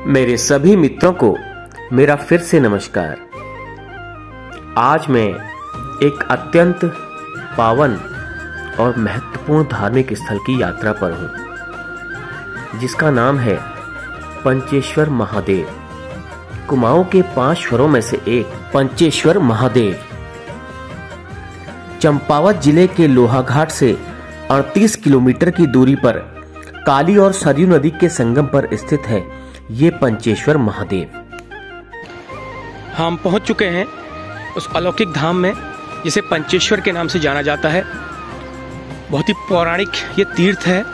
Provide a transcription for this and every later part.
मेरे सभी मित्रों को मेरा फिर से नमस्कार। आज मैं एक अत्यंत पावन और महत्वपूर्ण धार्मिक स्थल की यात्रा पर हूँ, जिसका नाम है पंचेश्वर महादेव। कुमाऊं के 5 स्वरों में से एक पंचेश्वर महादेव चंपावत जिले के लोहाघाट से 38 किलोमीटर की दूरी पर काली और सरयू नदी के संगम पर स्थित है ये पंचेश्वर महादेव। हम पहुंच चुके हैं उस अलौकिक धाम में जिसे पंचेश्वर के नाम से जाना जाता है। बहुत ही पौराणिक ये तीर्थ है।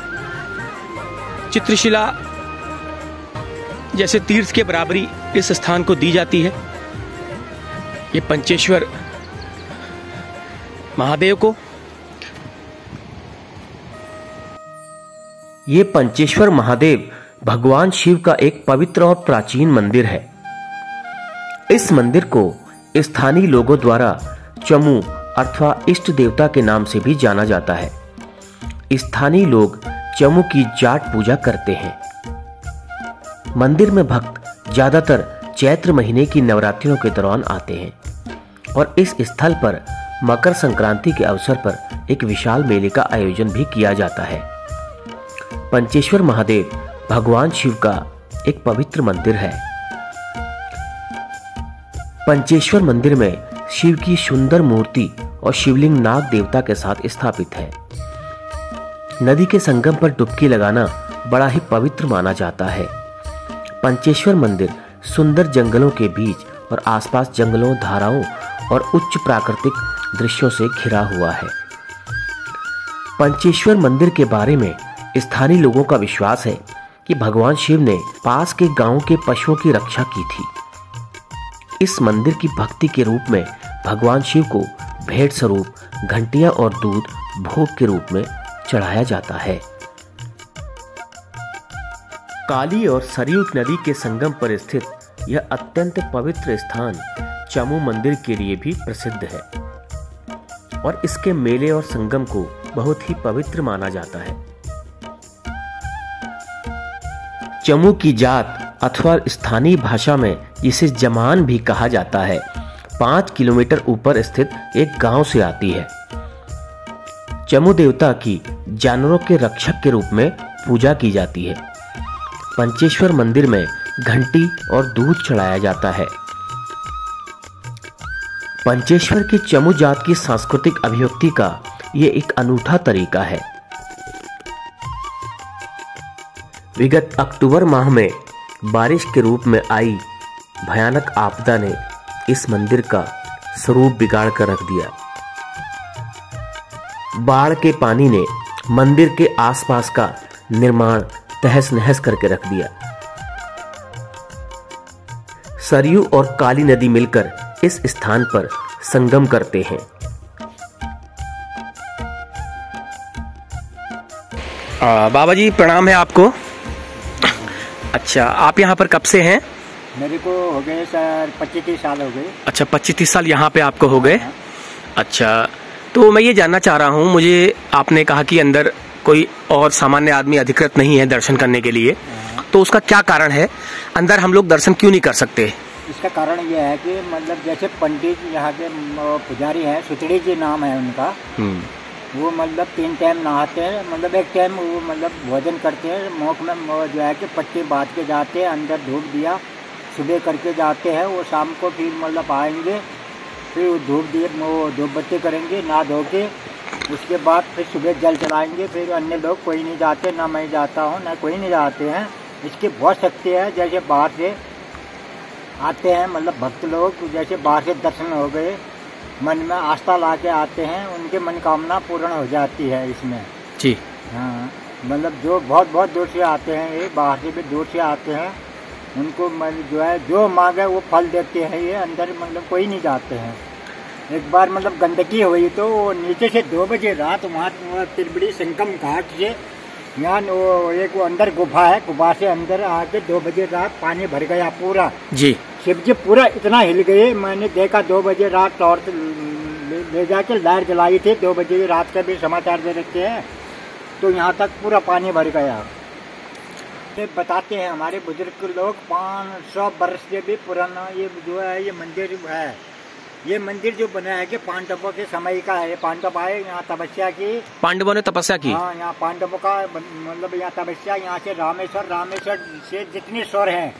चित्रशिला जैसे तीर्थ के बराबरी इस स्थान को दी जाती है। ये पंचेश्वर महादेव को ये पंचेश्वर महादेव भगवान शिव का एक पवित्र और प्राचीन मंदिर है। इस मंदिर को स्थानीय लोगों द्वारा चमू अथवा इष्ट देवता के नाम से भी जाना जाता है। स्थानीय लोग चमू की जाट पूजा करते हैं। मंदिर में भक्त ज्यादातर चैत्र महीने की नवरात्रियों के दौरान आते हैं और इस स्थल पर मकर संक्रांति के अवसर पर एक विशाल मेले का आयोजन भी किया जाता है। पंचेश्वर महादेव भगवान शिव का एक पवित्र मंदिर है। पंचेश्वर मंदिर में शिव की सुंदर मूर्ति और शिवलिंग नाग देवता के साथ स्थापित है। नदी के संगम पर डुबकी लगाना बड़ा ही पवित्र माना जाता है। पंचेश्वर मंदिर सुंदर जंगलों के बीच और आसपास जंगलों, धाराओं और उच्च प्राकृतिक दृश्यों से घिरा हुआ है। पंचेश्वर मंदिर के बारे में स्थानीय लोगों का विश्वास है कि भगवान शिव ने पास के गांव के पशुओं की रक्षा की थी। इस मंदिर की भक्ति के रूप में भगवान शिव को भेंट स्वरूप घंटियां और दूध भोग के रूप में चढ़ाया जाता है। काली और सरयू नदी के संगम पर स्थित यह अत्यंत पवित्र स्थान चमू मंदिर के लिए भी प्रसिद्ध है और इसके मेले और संगम को बहुत ही पवित्र माना जाता है। चमू की जात अथवा स्थानीय भाषा में जिसे जमान भी कहा जाता है 5 किलोमीटर ऊपर स्थित एक गांव से आती है। चमू देवता की जानवरों के रक्षक के रूप में पूजा की जाती है। पंचेश्वर मंदिर में घंटी और दूध चढ़ाया जाता है। पंचेश्वर की चमू जात की सांस्कृतिक अभिव्यक्ति का ये एक अनूठा तरीका है। विगत अक्टूबर माह में बारिश के रूप में आई भयानक आपदा ने इस मंदिर का स्वरूप बिगाड़ कर रख दिया। बाढ़ के पानी ने मंदिर के आसपास का निर्माण तहस नहस करके रख दिया। सरयू और काली नदी मिलकर इस स्थान पर संगम करते हैं। बाबा जी प्रणाम है आपको। अच्छा, आप यहाँ पर कब से हैं? मेरे को हो गए सर 25-30 साल हो गए। अच्छा, 25-30 साल यहाँ पे आपको हो गए। अच्छा, तो मैं ये जानना चाह रहा हूँ, मुझे आपने कहा कि अंदर कोई और सामान्य आदमी अधिकृत नहीं है दर्शन करने के लिए, तो उसका क्या कारण है? अंदर हम लोग दर्शन क्यों नहीं कर सकते? इसका कारण यह है कि मतलब जैसे पंडित यहाँ के पुजारी हैं, सुतड़ी जी नाम है उनका, वो मतलब 3 टाइम नहाते हैं। मतलब एक टाइम वो मतलब भोजन करते हैं, मुख में जो है कि पट्टी बांध के जाते हैं, अंदर धूप दिया सुबह करके जाते हैं। वो शाम को फिर मतलब आएंगे, फिर वो धूप बत्ती करेंगे नहा धो के। उसके बाद फिर सुबह जल चलाएंगे। फिर अन्य लोग कोई नहीं जाते, ना मैं जाता हूँ ना कोई नहीं जाते हैं। इसकी बहुत शक्ति है। जैसे बाहर से आते हैं मतलब भक्त लोग, जैसे बाहर से दर्शन हो गए, मन में आस्था ला के आते हैं, उनके मनोकामना पूर्ण हो जाती है इसमें जी। हाँ, मतलब जो बहुत दूर से आते हैं, ये बाहर से भी दूर से आते हैं, उनको जो है जो मांगे वो फल देते हैं। ये अंदर मतलब कोई नहीं जाते हैं। एक बार मतलब गंदगी हुई तो नीचे से 2 बजे रात वहाँ त्रिवेणी संगम घाट से यहाँ एक अंदर गुफा है, गुफा से अंदर आके 2 बजे रात पानी भर गया पूरा जी। शिव जी पूरा इतना हिल गए। मैंने देखा 2 बजे रात टॉर्च ले जाके लाइट जलाई थी। 2 बजे रात का भी समाचार दे रखे हैं। तो यहाँ तक पूरा पानी भर गया। ये बताते हैं हमारे बुजुर्ग लोग 500 वर्ष से भी पुराना ये जो है ये मंदिर है। ये मंदिर जो बना है कि पांडवों के समय का है। पांडव आए यहाँ तपस्या की, पांडवों ने तपस्या की। हाँ, यहाँ पांडवों का मतलब यहाँ तपस्या, यहाँ से रामेश्वर से जितने स्वर हैं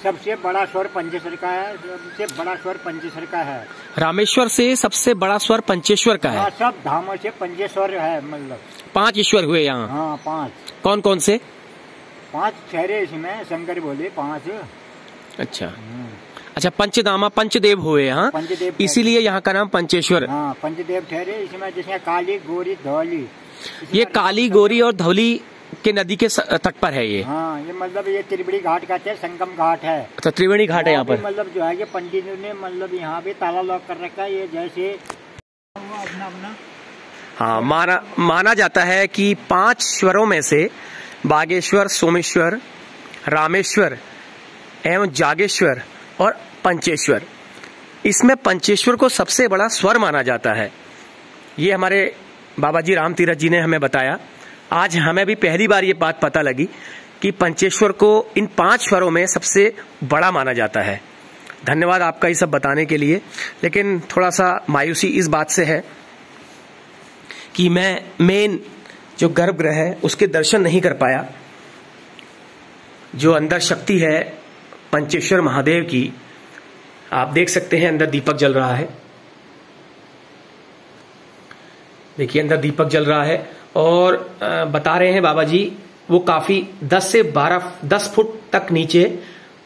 सबसे बड़ा स्वर पंचेश्वर का है। सबसे बड़ा स्वर पंचेश्वर का है। रामेश्वर से सबसे बड़ा स्वर पंचेश्वर का है। सब धामों से पंचेश्वर है, मतलब 5 ईश्वर हुए यहाँ। हाँ 5। कौन कौन से? 5 ठहरे इसमें, शंकर बोले 5। अच्छा अच्छा, पंचधामा पंचदेव हुए यहाँ, इसीलिए यहाँ का नाम पंचेश्वर। हाँ पंचदेव ठहरे इसमें, जिसमें काली गोरी धौली। ये काली गोरी और धौली के नदी के तट पर है ये। हाँ, ये मतलब ये त्रिवेणी घाट कहते हैं, संगम घाट है। तो त्रिवेणी घाट है यहाँ पर। मतलब जो है कि पंडितों ने मतलब यहाँ पे ताला लॉक कर रखा है। ये जैसे अपना अपना हाँ माना जाता है कि 5 स्वरों में से बागेश्वर, सोमेश्वर, रामेश्वर एवं जागेश्वर और पंचेश्वर, इसमें पंचेश्वर को सबसे बड़ा स्वर माना जाता है। ये हमारे बाबा जी राम तीरथ जी ने हमें बताया। आज हमें भी पहली बार ये बात पता लगी कि पंचेश्वर को इन 5 स्वरों में सबसे बड़ा माना जाता है। धन्यवाद आपका ये सब बताने के लिए। लेकिन थोड़ा सा मायूसी इस बात से है कि मैं मेन जो गर्भगृह है उसके दर्शन नहीं कर पाया। जो अंदर शक्ति है पंचेश्वर महादेव की, आप देख सकते हैं अंदर दीपक जल रहा है। देखिए अंदर दीपक जल रहा है और बता रहे हैं बाबा जी वो काफी 10 से 10 फुट तक नीचे,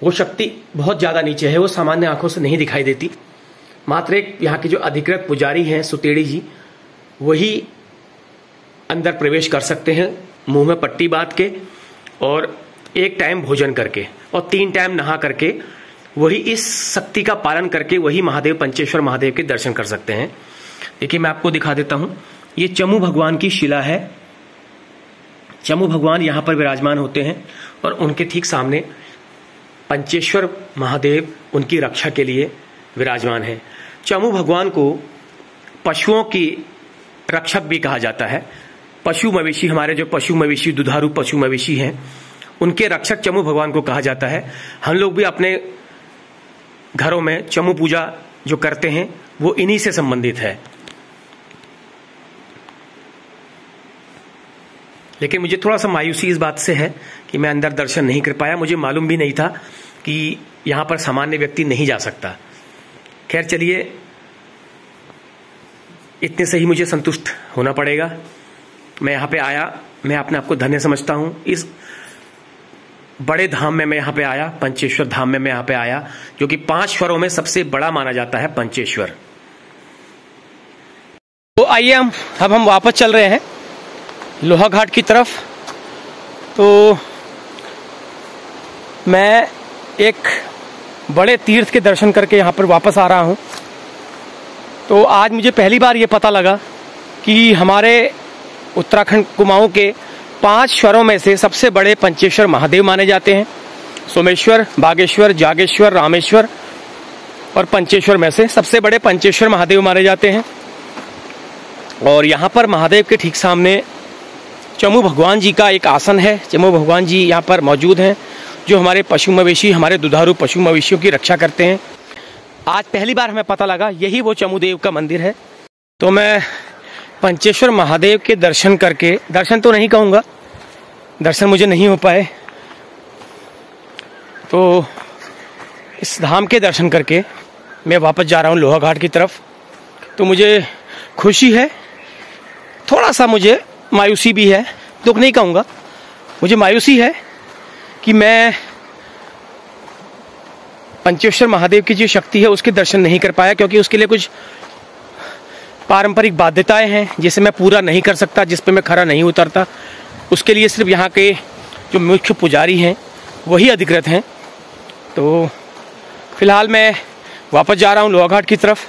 वो शक्ति बहुत ज्यादा नीचे है, वो सामान्य आंखों से नहीं दिखाई देती। मात्र एक यहाँ के जो अधिकृत पुजारी हैं सुतेड़ी जी, वही अंदर प्रवेश कर सकते हैं मुंह में पट्टी बांध के और 1 टाइम भोजन करके और 3 टाइम नहा करके, वही इस शक्ति का पालन करके वही महादेव पंचेश्वर महादेव के दर्शन कर सकते हैं। देखिए मैं आपको दिखा देता हूं, ये चमू भगवान की शिला है। चमू भगवान यहां पर विराजमान होते हैं और उनके ठीक सामने पंचेश्वर महादेव उनकी रक्षा के लिए विराजमान है। चमू भगवान को पशुओं की रक्षक भी कहा जाता है। पशु मवेशी, हमारे जो पशु मवेशी, दुधारू पशु मवेशी हैं, उनके रक्षक चमू भगवान को कहा जाता है। हम लोग भी अपने घरों में चमू पूजा जो करते हैं वो इन्हीं से संबंधित है। लेकिन मुझे थोड़ा सा मायूसी इस बात से है कि मैं अंदर दर्शन नहीं कर पाया। मुझे मालूम भी नहीं था कि यहां पर सामान्य व्यक्ति नहीं जा सकता। खैर चलिए, इतने से ही मुझे संतुष्ट होना पड़ेगा। मैं यहाँ पे आया, मैं अपने आप को धन्य समझता हूँ। इस बड़े धाम में मैं यहाँ पे आया, पंचेश्वर धाम में मैं यहाँ पे आया, जो कि 5 स्वरों में सबसे बड़ा माना जाता है पंचेश्वर। तो आइए अब हम वापस चल रहे हैं लोहा घाट की तरफ। तो मैं एक बड़े तीर्थ के दर्शन करके यहाँ पर वापस आ रहा हूँ। तो आज मुझे पहली बार ये पता लगा कि हमारे उत्तराखंड कुमाऊं के 5 स्वरों में से सबसे बड़े पंचेश्वर महादेव माने जाते हैं। सोमेश्वर, बागेश्वर, जागेश्वर, रामेश्वर और पंचेश्वर में से सबसे बड़े पंचेश्वर महादेव माने जाते हैं। और यहाँ पर महादेव के ठीक सामने चमू भगवान जी का एक आसन है। चमू भगवान जी यहाँ पर मौजूद हैं, जो हमारे पशु मवेशी, हमारे दुधारू पशु मवेशियों की रक्षा करते हैं। आज पहली बार हमें पता लगा यही वो चमूदेव का मंदिर है। तो मैं पंचेश्वर महादेव के दर्शन करके, दर्शन तो नहीं कहूँगा, दर्शन मुझे नहीं हो पाए, तो इस धाम के दर्शन करके मैं वापस जा रहा हूँ लोहा घाट की तरफ। तो मुझे खुशी है, थोड़ा सा मुझे मायूसी भी है, दुख नहीं कहूँगा, मुझे मायूसी है कि मैं पंचेश्वर महादेव की जो शक्ति है उसके दर्शन नहीं कर पाया, क्योंकि उसके लिए कुछ पारंपरिक बाध्यताएं हैं जिसे मैं पूरा नहीं कर सकता, जिस पे मैं खरा नहीं उतरता। उसके लिए सिर्फ यहाँ के जो मुख्य पुजारी हैं वही अधिकृत हैं। तो फिलहाल मैं वापस जा रहा हूँ लोहा घाट की तरफ।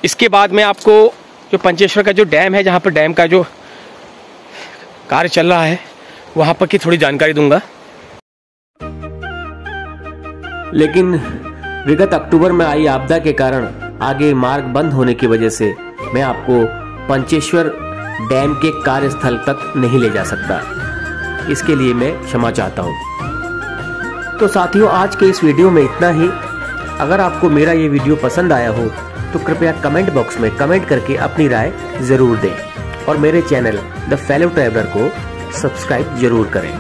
इसके बाद मैं आपको जो पंचेश्वर का जो डैम है, जहाँ पर डैम का जो कार्य चल रहा है, वहाँ पर की थोड़ी जानकारी दूंगा। लेकिन विगत अक्टूबर में आई आपदा के कारण आगे मार्ग बंद होने की वजह से मैं आपको पंचेश्वर डैम के कार्यस्थल तक नहीं ले जा सकता। इसके लिए मैं क्षमा चाहता हूँ। तो साथियों, आज के इस वीडियो में इतना ही। अगर आपको मेरा ये वीडियो पसंद आया हो तो कृपया कमेंट बॉक्स में कमेंट करके अपनी राय जरूर दें और मेरे चैनल द फेलो ट्रैवलर को सब्सक्राइब जरूर करें।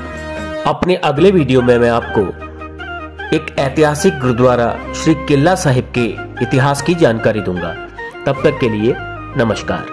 अपने अगले वीडियो में मैं आपको एक ऐतिहासिक गुरुद्वारा श्री किला साहिब के इतिहास की जानकारी दूंगा। तब तक के लिए नमस्कार।